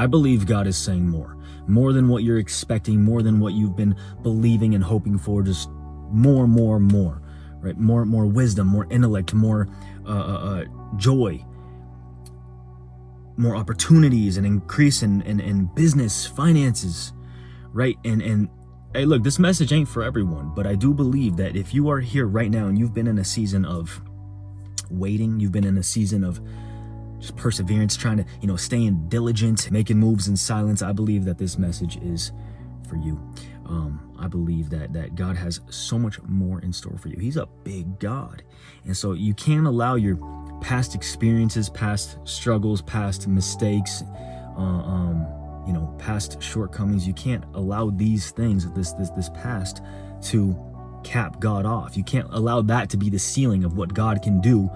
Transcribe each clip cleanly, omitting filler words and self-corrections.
I believe God is saying more than what you're expecting, more than what you've been believing and hoping for, just more, right? More wisdom, more intellect, more joy, more opportunities, and increase in business, finances, right? And hey, look, this message ain't for everyone, but I do believe that if you are here right now and you've been in a season of waiting, you've been in a season of just perseverance, trying to, staying diligent, making moves in silence, I believe that this message is for you. I believe that God has so much more in store for you. He's a big God. And so you can't allow your past experiences, past struggles, past mistakes, past shortcomings. You can't allow these things, this past, to cap God off. You can't allow that to be the ceiling of what God can do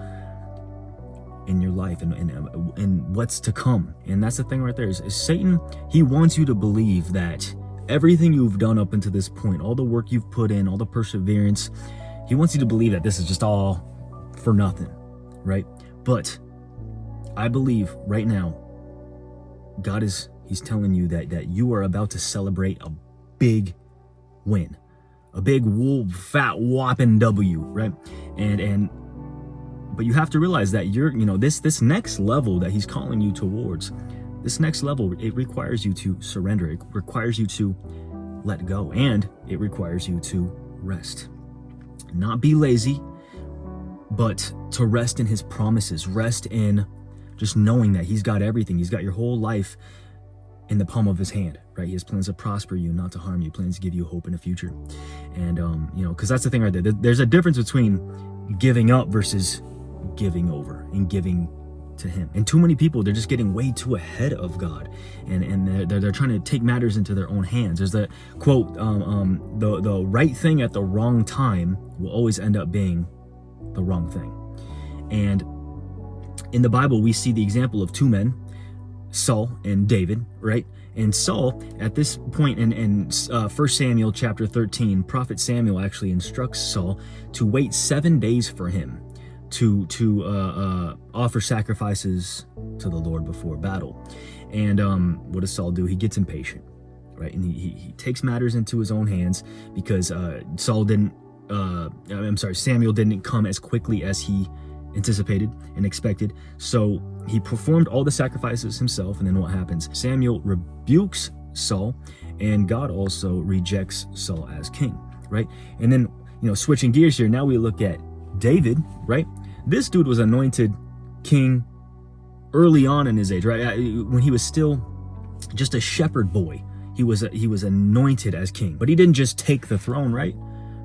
in your life and what's to come. And that's the thing right there is Satan, he wants you to believe that everything you've done up until this point, all the work you've put in, all the perseverance, he wants you to believe that this is just all for nothing, right? But I believe right now, he's telling you that you are about to celebrate a big win, a big fat whopping W, right? But you have to realize that this next level that he's calling you towards, this next level, it requires you to surrender. It requires you to let go, and it requires you to rest. Not be lazy, but to rest in his promises, rest in just knowing that he's got everything. He's got your whole life in the palm of his hand, right? He has plans to prosper you, not to harm you, plans to give you hope in the future. And, because that's the thing right there. There's a difference between giving up versus giving over and giving to him. And too many people, they're just getting way too ahead of God, and they're trying to take matters into their own hands. There's that quote, the right thing at the wrong time will always end up being the wrong thing. And in the Bible, we see the example of two men, Saul and David, right? And Saul, at this point in 1 Samuel chapter 13, Prophet Samuel actually instructs Saul to wait 7 days for him to offer sacrifices to the Lord before battle. And what does Saul do? He gets impatient, right? And he takes matters into his own hands because Samuel didn't come as quickly as he anticipated and expected. So he performed all the sacrifices himself, and then what happens? Samuel rebukes Saul, and God also rejects Saul as king, right? And then, switching gears here, now we look at David, right? This dude was anointed king early on in his age, right? When he was still just a shepherd boy, he was anointed as king. But he didn't just take the throne, right?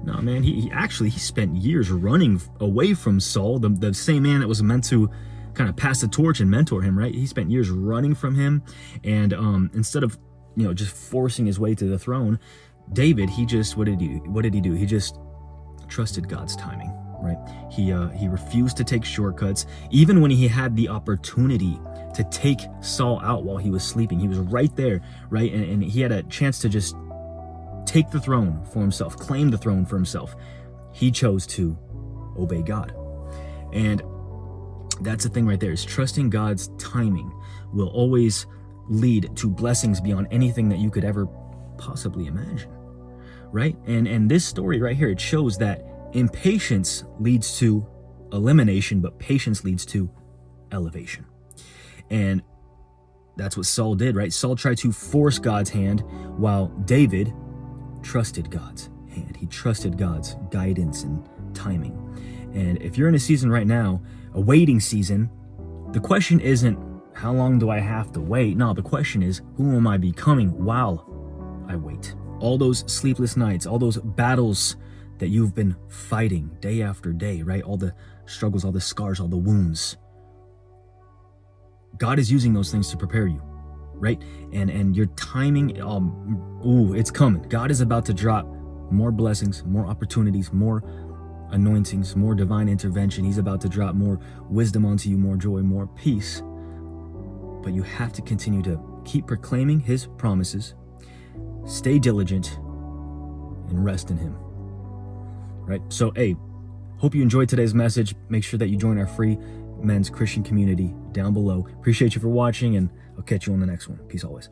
No, man, he spent years running away from Saul, the same man that was meant to kind of pass the torch and mentor him, right? He spent years running from him, and instead of just forcing his way to the throne, David, what did he do? He just trusted God's timing, right? He refused to take shortcuts, even when he had the opportunity to take Saul out while he was sleeping. He was right there, right? And he had a chance to just take the throne for himself, claim the throne for himself. He chose to obey God. And that's the thing right there, is trusting God's timing will always lead to blessings beyond anything that you could ever possibly imagine, right? And this story right here, it shows that impatience leads to elimination, but patience leads to elevation. And that's what Saul did, right? Saul tried to force God's hand, while David trusted God's hand. He trusted God's guidance and timing. And if you're in a season right now, a waiting season, the question isn't, how long do I have to wait? No, the question is, who am I becoming while I wait? All those sleepless nights, all those battles that you've been fighting day after day, right? All the struggles, all the scars, all the wounds. God is using those things to prepare you, right? And your timing, it's coming. God is about to drop more blessings, more opportunities, more anointings, more divine intervention. He's about to drop more wisdom onto you, more joy, more peace. But you have to continue to keep proclaiming his promises, stay diligent, and rest in him, right? So, hey, hope you enjoyed today's message. Make sure that you join our free men's Christian community down below. Appreciate you for watching, and I'll catch you on the next one. Peace always.